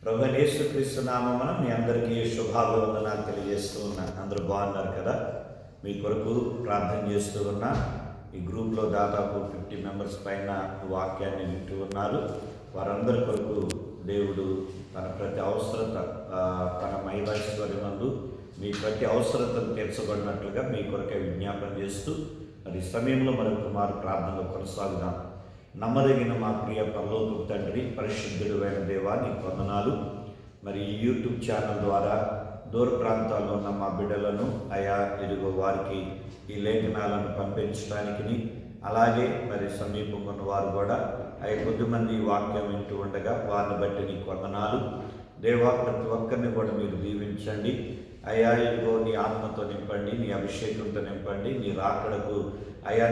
ప్రభువైన యేసుక్రీస్తు నామమున మీ అందరికీ శుభాభివందనాలు తెలియజేస్తూ ఉన్నాను. అందరూ బాగున్నారు కదా? మీ కొరకు ప్రార్థన చేస్తూ ఉన్నా. ఈ గ్రూప్లో దాదాపు 50 మెంబర్స్ పైన వాక్యాన్ని వింటూ ఉన్నారు. వారందరి కొరకు దేవుడు తన ప్రతి అవసరత తన మహిమైశ్వర్యమందు మీ ప్రతి అవసరతను తీర్చబడినట్లుగా మీ కొరకే విజ్ఞాపన చేస్తూ మరి సమయంలో మరొక మారు ప్రార్థనలో కొనసాగుదాం. నమ్మదగిన మా ప్రియ పరలోకపు తండ్రి, పరిశుద్ధుడు అయిన దేవా, నీకు వందనాలు. మరి ఈ యూట్యూబ్ ఛానల్ ద్వారా దూర ప్రాంతాల్లో ఉన్న మా బిడ్డలను ఇదిగో వారికి ఈ లేఖనాలను పంపించడానికి, అలాగే మరి సమీపంగా ఉన్న వారు కూడా కొద్దిమంది వాక్యం వింటూ ఉండగా వారిని బట్టి నీకు వందనాలు దేవా. ప్రతి ఒక్కరిని కూడా మీరు దీవించండి ఇదిగో నీ ఆత్మతో నింపండి, నీ అభిషేకంతో నింపండి, నీ రాకడకు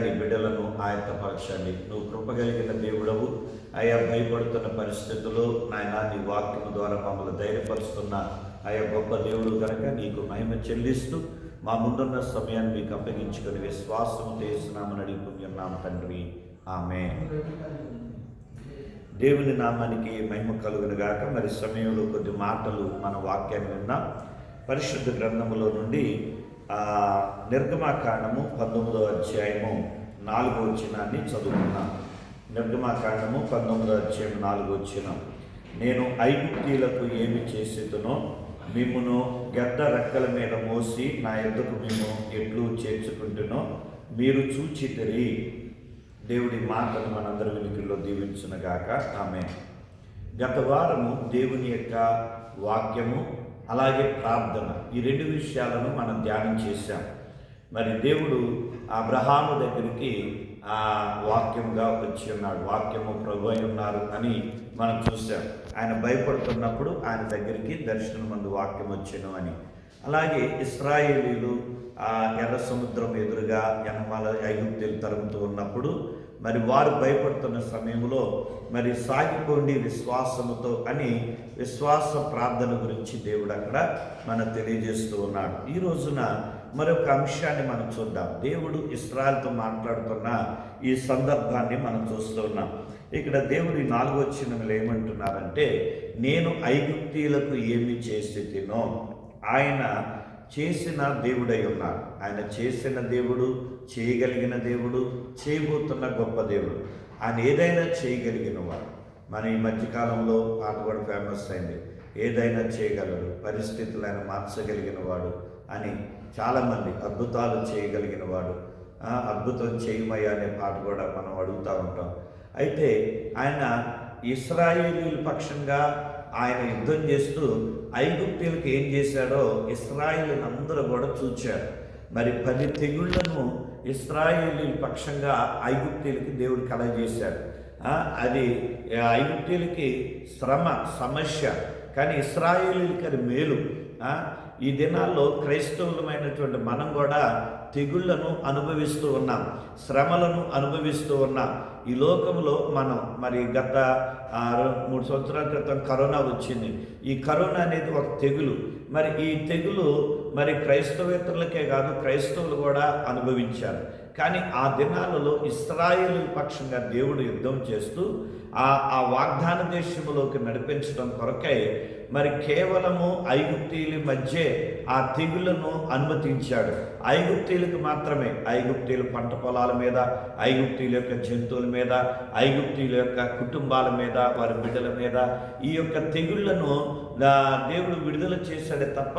నీ బిడ్డలను ఆయత్తపరచండి. నువ్వు కృపగలిగిన దేవుడవు భయపడుతున్న పరిస్థితుల్లో నాయన నీ వాక్యం ద్వారా మమ్మల్ని ధైర్యపరుస్తున్న గొప్ప దేవుడు కనుక నీకు మహిమ చెల్లిస్తూ మా ముందున్న సమయాన్ని మీకు అప్పగించుకొని విశ్వాసం చేస్తున్నామని అడుగుతున్నాము తండ్రి, ఆమేన్. దేవుని నామానికి మహిమ కలుగును గాక. మరి సమయంలో కొద్ది మాటలు మన వాక్యాన్ని విన్నాం. పరిశుద్ధ గ్రంథములో నుండి నిర్గమాకాండము 19వ అధ్యాయము 4వ వచనాన్ని చదువుకున్నాం. నిర్గమాకాండము 19వ అధ్యాయం 4వ వచనం. నేను ఐగుప్తీయులకు ఏమి చేసేదనో మిమ్మును గద్ద రెక్కల మీద మోసి నా యొద్దకు మేము ఎట్లు చేర్చుకుంటునో మీరు చూచితిరి. దేవుడి మాటను మనందరి వెనుకల్లో దీవించునుగాక, ఆమేన్. గత వారము దేవుని యొక్క వాక్యము అలాగే ప్రార్థన, ఈ రెండు విషయాలను మనం ధ్యానం చేశాం. మరి దేవుడు అబ్రహాము దగ్గరికి వాక్యముగా వచ్చి ఉన్నాడు, వాక్యము ప్రభు అయి ఉన్నారు అని మనం చూసాం. ఆయన భయపడుతున్నప్పుడు ఆయన దగ్గరికి దర్శనం మందు వాక్యం వచ్చాను అని. అలాగే ఇశ్రాయేలీలు ఎర్ర సముద్రం ఎదురుగా యనమాల ఐగుప్తీయులు తరుముతూ ఉన్నప్పుడు మరి వారు భయపడుతున్న సమయంలో మరి సాగిపోండి విశ్వాసముతో అని విశ్వాస ప్రార్థన గురించి దేవుడు అక్కడ మనకు తెలియజేస్తూ ఉన్నాడు. ఈ రోజున మరొక అంశాన్ని మనం చూద్దాం. దేవుడు ఇశ్రాయేలుతో మాట్లాడుతున్న ఈ సందర్భాన్ని మనం చూస్తూ ఉన్నాం. ఇక్కడ దేవుడు 4వ వచనంలో ఏమంటున్నారంటే, నేను ఐగుప్తీయులకు ఏమి చేసేదినో ఆయన చేసిన దేవుడై ఉన్నాడు. ఆయన చేసిన దేవుడు, చేయగలిగిన దేవుడు, చేయబోతున్న గొప్ప దేవుడు. ఆయన ఏదైనా చేయగలిగిన వాడు. మన ఈ మధ్యకాలంలో పాట కూడా ఫేమస్ అయింది, ఏదైనా చేయగలడు, పరిస్థితులు ఆయన మార్చగలిగిన వాడు అని. చాలామంది అద్భుతాలు చేయగలిగిన వాడు, అద్భుతం చేయమయ్యా అనే పాట కూడా మనం అడుగుతూ ఉంటాం. అయితే ఆయన ఇశ్రాయేలీయుల పక్షంగా ఆయన యుద్ధం చేస్తూ ఐగుప్తీయులకు ఏం చేశాడో ఇశ్రాయేలీయులను అందరూ కూడా చూచారు. మరి 10 తెగుళ్లను ఇశ్రాయేలీయుల పక్షంగా ఐగుప్తీయులకి దేవుడు కలగజేశాడు. అది ఐగుప్తీయులకి శ్రమ, సమస్య, కానీ ఇశ్రాయేలీయులకి అది మేలు. ఈ దినాల్లో క్రైస్తవులమైనటువంటి మనం కూడా తెగుళ్లను అనుభవిస్తూ ఉన్నాం, శ్రమలను అనుభవిస్తూ ఉన్నాం. ఈ లోకంలో మనం మరి గత 3 సంవత్సరాల క్రితం కరోనా వచ్చింది. ఈ కరోనా అనేది ఒక తెగులు. మరి ఈ తెగులు మరి క్రైస్తవేతరులకే కాదు, క్రైస్తవులు కూడా అనుభవించారు. కానీ ఆ దినాలలో ఇశ్రాయేలు పక్షంగా దేవుడు యుద్ధం చేస్తూ ఆ వాగ్దాన దేశంలోకి నడిపించడం కొరకై మరి కేవలము ఐగుప్తీయుల మధ్య ఆ తెగుళ్లను అనుమతించాడు. ఐగుప్తీయులకు మాత్రమే, ఐగుప్తీయుల పంట పొలాల మీద, ఐగుప్తీయుల యొక్క జంతువుల మీద, ఐగుప్తీయుల యొక్క కుటుంబాల మీద, వారి బిడ్డల మీద ఈ యొక్క తెగుళ్లను దేవుడు విడుదల చేశాడే తప్ప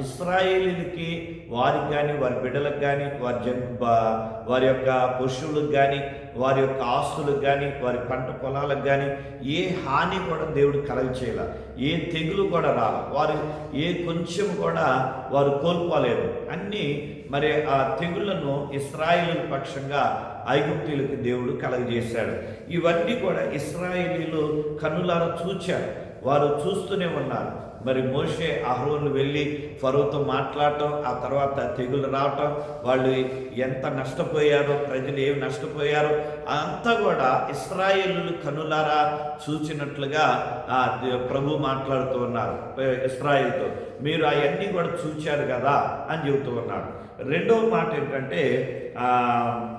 ఇశ్రాయేలీలకి, వారికి కానీ, వారి బిడ్డలకు కానీ, వారి యొక్క పశువులకు కానీ, వారి యొక్క ఆస్తులకు కానీ, వారి పంట పొలాలకు కానీ ఏ హాని కూడా దేవుడు కలగ చేయాల, ఏ తెగులు కూడా రాల, వారు ఏ కొంచెం కూడా వారు కోల్పోలేదు. అన్నీ మరి ఆ తెగుళ్లను ఇశ్రాయేలీయుల పక్షంగా ఐగుప్తీయులకు దేవుడు కలగజేశాడు. ఇవన్నీ కూడా ఇశ్రాయేలీయులు కన్నులారా చూచారు, వారు చూస్తూనే ఉన్నారు. మరి మోషే, అహరోను వెళ్ళి ఫరోతో మాట్లాడటం, ఆ తర్వాత తెగులు రావటం, వాళ్ళు ఎంత నష్టపోయారో, ప్రజలు ఏమి నష్టపోయారో అంతా కూడా ఇశ్రాయేలీయులు కన్నులారా చూచినట్లుగా ప్రభు మాట్లాడుతూ ఉన్నారు ఇశ్రాయేలుతో. మీరు అవన్నీ కూడా చూచారు కదా అని చెబుతూ ఉన్నాడు. రెండవ మాట ఏంటంటే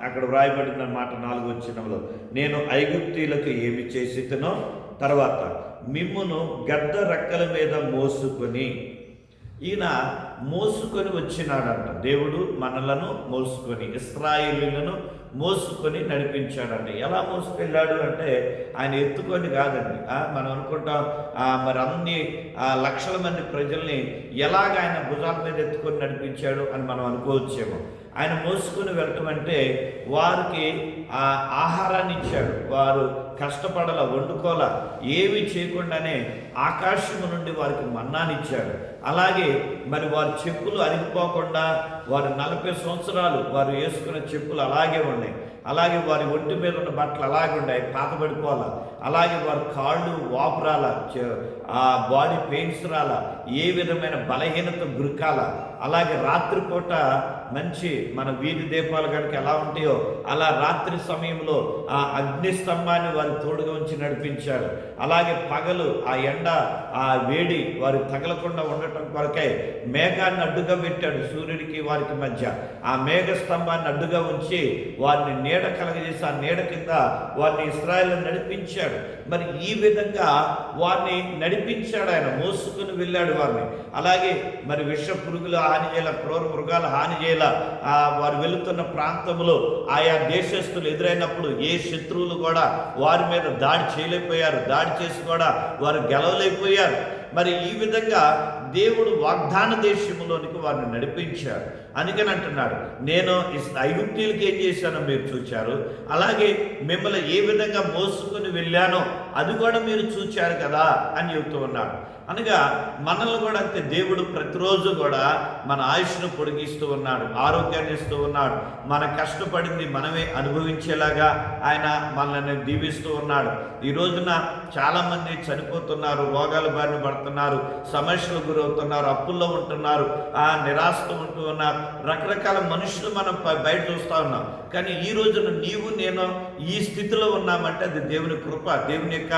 అక్కడ వ్రాయబడిన మాట 4వ వచనంలో, నేను ఐగుప్తీయులకు ఏమి చేసినో తర్వాత మిమ్మును గద్ద రెక్కల మీద మోసుకొని, ఈయన మోసుకొని వచ్చినాడంట. దేవుడు మనలను మోసుకొని, ఇశ్రాయేలీయులను మోసుకొని నడిపించాడండి. ఎలా మోసుకెళ్ళాడు అంటే ఆయన ఎత్తుకొని కాదండి. మనం అనుకుంటాం మరి అన్ని లక్షల మంది ప్రజల్ని ఎలాగ ఆయన భుజాల మీద ఎత్తుకొని నడిపించాడు అని మనం అనుకోవచ్చేమో. ఆయన మోసుకొని వెళ్ళటం అంటే వారికి ఆహారాన్ని ఇచ్చాడు. వారు కష్టపడాల, వండుకోల, ఏమి చేయకుండానే ఆకాశము నుండి వారికి మన్నానిచ్చాడు. అలాగే మరి వారి చెప్పులు అరిగిపోకుండా, వారు 40 సంవత్సరాలు వారు వేసుకున్న చెప్పులు అలాగే ఉన్నాయి. అలాగే వారి ఒంటి మీద ఉన్న బట్టలు అలాగే ఉన్నాయి, పాతబడిపోవాలా. అలాగే వారి కాళ్ళు వాపురాల, బాడీ పెయిన్స్ రాల, ఏ విధమైన బలహీనత గురికాల. అలాగే రాత్రిపూట మంచి మన వీధి దీపాలు కనుక ఎలా ఉంటాయో అలా రాత్రి సమయంలో ఆ అగ్ని స్తంభాన్ని వారి తోడుగా ఉంచి నడిపించాడు. అలాగే పగలు ఆ ఎండ, ఆ వేడి వారు తగలకుండా ఉండటం కొరకై మేఘాన్ని అడ్డుగా పెట్టాడు సూర్యుడికి వారికి మధ్య. ఆ మేఘ స్తంభాన్ని అడ్డుగా ఉంచి వారిని నీడ కలగజేసి ఆ నీడ కింద వారిని ఇశ్రాయేలు నడిపించాడు. మరి ఈ విధంగా వారిని నడిపించాడు, ఆయన మోసుకుని వెళ్ళాడు వారిని. అలాగే మరి విష పురుగులు హాని చేయాల, క్రూర మృగాలు హాని చేయాల. వారు వెళుతున్న ప్రాంతంలో ఆయా దేశస్తులు ఎదురైనప్పుడు ఏ శత్రువులు కూడా వారి మీద దాడి చేయలేకపోయారు, దాడి చేసి కూడా వారు గెలవలేకపోయారు. మరి ఈ విధంగా దేవుడు వాగ్దాన దేశంలోనికి వారిని నడిపించాడు. అందుకని అంటున్నాడు, నేను ఐగుప్తీయులకి ఏం చేశానో మీరు చూచారు, అలాగే మిమ్మల్ని ఏ విధంగా మోసుకొని వెళ్ళానో అది కూడా మీరు చూచారు కదా అని చెబుతూ ఉన్నాడు. అనగా మనల్ని కూడా అంతే, దేవుడు ప్రతిరోజు కూడా మన ఆయుష్ను పొడిగిస్తూ ఉన్నాడు, ఆరోగ్యాన్ని ఇస్తూ ఉన్నాడు. మన కష్టపడింది మనమే అనుభవించేలాగా ఆయన మనల్ని దీవిస్తూ ఉన్నాడు. ఈ రోజున చాలామంది చనిపోతున్నారు, రోగాల బారిన పడుతున్నారు, సమస్యలు గురవుతున్నారు, అప్పుల్లో ఉంటున్నారు, నిరాశతో ఉంటూ ఉన్నారు. రకరకాల మనుషులు మనం బయట చూస్తూ ఉన్నాం. కానీ ఈ రోజున నీవు నేను ఈ స్థితిలో ఉన్నామంటే అది దేవుని కృప, దేవుని యొక్క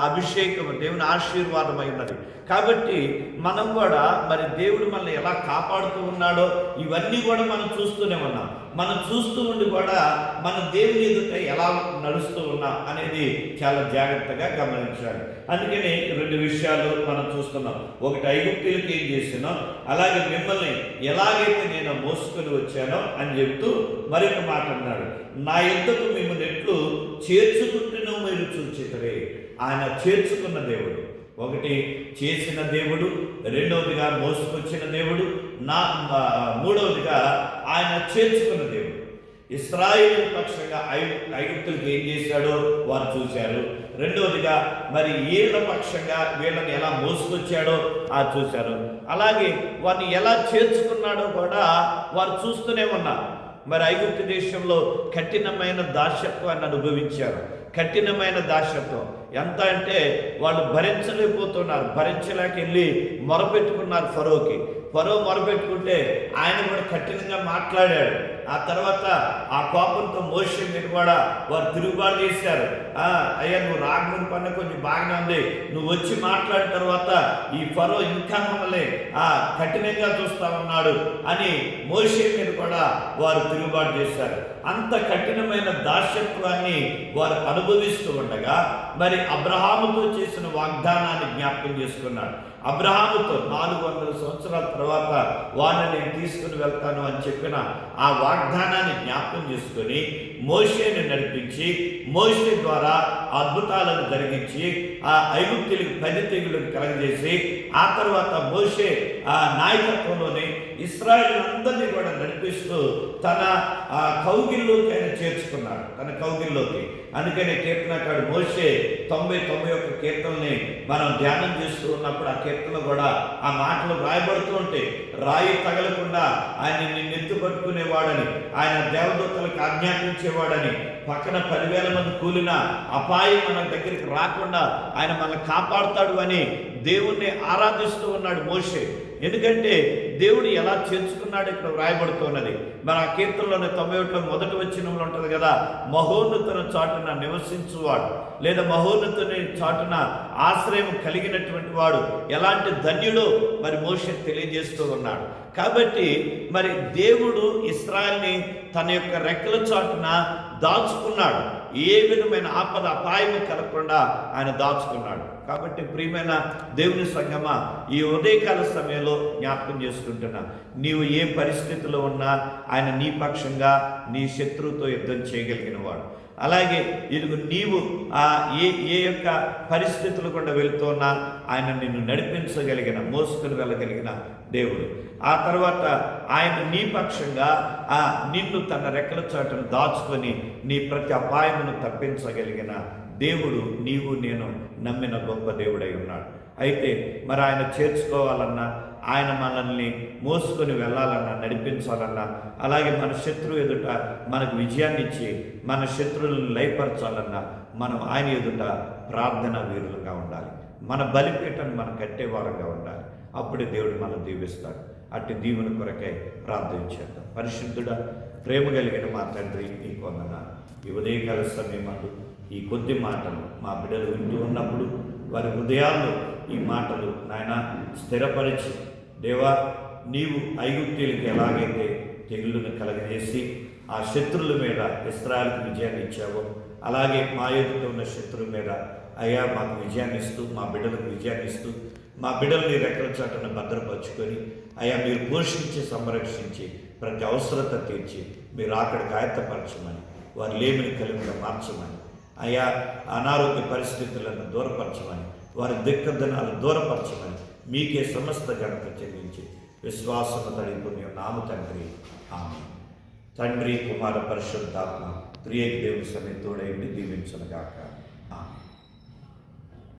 అభిషేకం, దేవుని ఆశీర్వాదం అయి ఉన్నది. కాబట్టి మనం కూడా మరి దేవుడు మనల్ని ఎలా కాపాడుతూ ఉన్నాడో ఇవన్నీ కూడా మనం చూస్తూనే ఉన్నాం. మనం చూస్తూ ఉండి కూడా మన దేవుని ఎదుట ఎలా నడుస్తూ ఉన్నాం అనేది చాలా జాగ్రత్తగా గమనించాలి. అందుకని 2 విషయాలు మనం చూస్తున్నాం. ఒకటి, ఐగుప్తీయులకి ఏం చేసినో అలాగే మిమ్మల్ని ఎలాగైతే నేను మోసుకొని వచ్చానో అని చెప్తూ మరొక మాట అన్నాడు, నా యొద్దకు మిమ్మల్ని ఎట్లు చేర్చుకుంటూనో మీరు చూచితరే. ఆయన చేర్చుకున్న దేవుడు, ఒకటి చేసిన దేవుడు, రెండవదిగా మోసుకొచ్చిన దేవుడు, మూడవదిగా ఆయన చేర్చుకున్న దేవుడు. ఇశ్రాయేలు పక్షంగా ఐగుప్తులకు ఏం చేశాడో వారు చూశారు. రెండవదిగా మరి వీళ్ళ పక్షంగా వీళ్ళని ఎలా మోసుకొచ్చాడో చూశారు. అలాగే వారిని ఎలా చేర్చుకున్నాడో కూడా వారు చూస్తూనే ఉన్నారు. మరి ఐగుప్తు దేశంలో కఠినమైన దాస్యత్వాన్ని అనుభవించారు. కఠినమైన దాస్యత్వం ఎంత అంటే వాళ్ళు భరించలేకపోతున్నారు. భరించలేక వెళ్ళి మొరపెట్టుకున్నారు ఫరోకి. ఫరో మొరపెట్టుకుంటే ఆయన కూడా కఠినంగా మాట్లాడాడు. ఆ తర్వాత ఆ కోపంతో మోషే మీద కూడా వారు తిరుగుబాటు చేశారు. అయ్యా నువ్వు రాగముని పన్న కొంచెం బాగానే ఉంది, నువ్వు వచ్చి మాట్లాడిన తర్వాత ఈ ఫరో ఇంకా మమ్మల్ని కఠినంగా చూస్తా ఉన్నాడు అని మోషే మీద కూడా వారు తిరుగుబాటు చేశారు. అంత కఠినమైన దాస్యత్వాన్ని వారు అనుభవిస్తూ ఉండగా మరి అబ్రహాముతో చేసిన వాగ్దానాన్ని జ్ఞాపకం చేసుకున్నాడు. అబ్రహాముతో 400 సంవత్సరాల తర్వాత వారిని నేను తీసుకుని వెళ్తాను అని చెప్పిన ఆ వాగ్దానాన్ని జ్ఞాపకం చేసుకొని మోషేని నడిపించి మోషే ద్వారా అద్భుతాలను జరిగించి ఆ ఐగుప్తీయులకు 10 తెగులను కలగజేసి ఆ తర్వాత మోషే నాయకత్వంలోనే ఇశ్రాయేలులందరినీ కూడా నడిపిస్తూ తన కౌగిల్లోకి ఆయన చేర్చుకున్నాడు, తన కౌగిల్లోకి. అందుకనే కీర్తనకారుడు మోషే 91 కీర్తనల్ని మనం ధ్యానం చేస్తూ ఉన్నప్పుడు ఆ కీర్తనలు కూడా ఆ మాటలు రాయబడుతూ ఉంటే రాయి తగలకుండా ఆయన నిన్ను ఎత్తు పట్టుకునేవాడని, ఆయన దేవదూతలకు ఆజ్ఞాపించేవాడని, పక్కన 10,000 మంది కూలిన అపాయం మన దగ్గరికి రాకుండా ఆయన మనల్ని కాపాడుతాడు అని దేవుణ్ణి ఆరాధిస్తూ ఉన్నాడు మోషే. ఎందుకంటే దేవుడు ఎలా చేర్చుకున్నాడు ఇక్కడ వ్రాయబడుతున్నది. మన ఆ కీర్తనలోని 91 మొదటి వచనంలో ఉంటుంది కదా, మహోన్నతుల చాటున నివసించువాడు లేదా మహోన్నతుని చాటున ఆశ్రయం కలిగినటువంటి వాడు ఎలాంటి ధన్యుడో మరి మోషే తెలియజేస్తూ ఉన్నాడు. కాబట్టి మరి దేవుడు ఇశ్రాయేలుని తన యొక్క రెక్కల చాటున దాచుకున్నాడు. ఏ విధమైన ఆపద అపాయం కలగకుండా ఆయన దాచుకున్నాడు. కాబట్టి ప్రియమైన దేవుని సంగమా, ఈ ఉదయకాల సమయంలో జ్ఞాపకం చేసుకుంటున్నా, నీవు ఏ పరిస్థితిలో ఉన్నా ఆయన నీ పక్షంగా నీ శత్రువుతో యుద్ధం చేయగలిగిన వాడు. అలాగే ఇదిగో నీవు ఏ యొక్క పరిస్థితులు కూడా వెళుతున్నా ఆయన నిన్ను నడిపించగలిగిన, మోసుకుని వెళ్ళగలిగిన దేవుడు. ఆ తర్వాత ఆయన నీ పక్షంగా నిన్ను తన రెక్కల చాటును దాచుకొని నీ ప్రతి అపాయమును తప్పించగలిగిన దేవుడు నీవు నేను నమ్మిన గొప్ప దేవుడై ఉన్నాడు. అయితే మరి ఆయన చేర్చుకోవాలన్నా, ఆయన మనల్ని మోసుకొని వెళ్ళాలన్నా, నడిపించాలన్నా, అలాగే మన శత్రువు ఎదుట మనకు విజయాన్ని ఇచ్చి మన శత్రువులను లయపరచాలన్నా మనం ఆయన ఎదుట ప్రార్థనా వీరులుగా ఉండాలి. మన బలిపీఠను మనం కట్టేవారంగా ఉండాలి. అప్పుడే దేవుడు మనం దీవిస్తాడు. అట్టి దీవుని కొరకై ప్రార్థించేద్దాం. పరిశుద్ధుడా, ప్రేమ కలిగిన మా తండ్రి, నీకు వందనాలు. ఈ ఉదయకాల సమయమందు ఈ కొద్ది మాటలు మా బిడ్డలు వింటూ ఉన్నప్పుడు వారి హృదయాల్లో ఈ మాటలు నాయన స్థిరపరిచి, దేవా నీవు ఐగుప్తీయులకు ఎలాగైతే తెగుళ్ళను కలగజేసి ఆ శత్రువుల మీద ఇశ్రాయేలుకు విజయాన్ని ఇచ్చావో, అలాగే మా ఎదుట ఉన్న శత్రువు మీద అయ్యా మాకు విజయాన్ని ఇస్తూ, మా బిడ్డలకు విజయాన్ని ఇస్తూ, మా బిడ్డల్ని రెక్కల చాటును భద్రపరుచుకొని అయ్యా మీరు పోషించి సంరక్షించి ప్రతి అవసరత తీర్చి మీరు అక్కడికి ఆయత్తపరచమని, వారి లేమిని కలిమిగా మార్చమని, అయ్యా అనారోగ్య పరిస్థితులను దూరపరచమని, వారి దిక్కదనాలు దూరపరచమని మీకే సమస్త ఘనత చెల్లించి విశ్వాసము తడిపుణ్యం నామ తండ్రి, ఆమేన్. తండ్రి, కుమార, పరిశుద్ధాత్మ త్రియేక దేవుని సన్నిధితోడై దీవించునుగాక.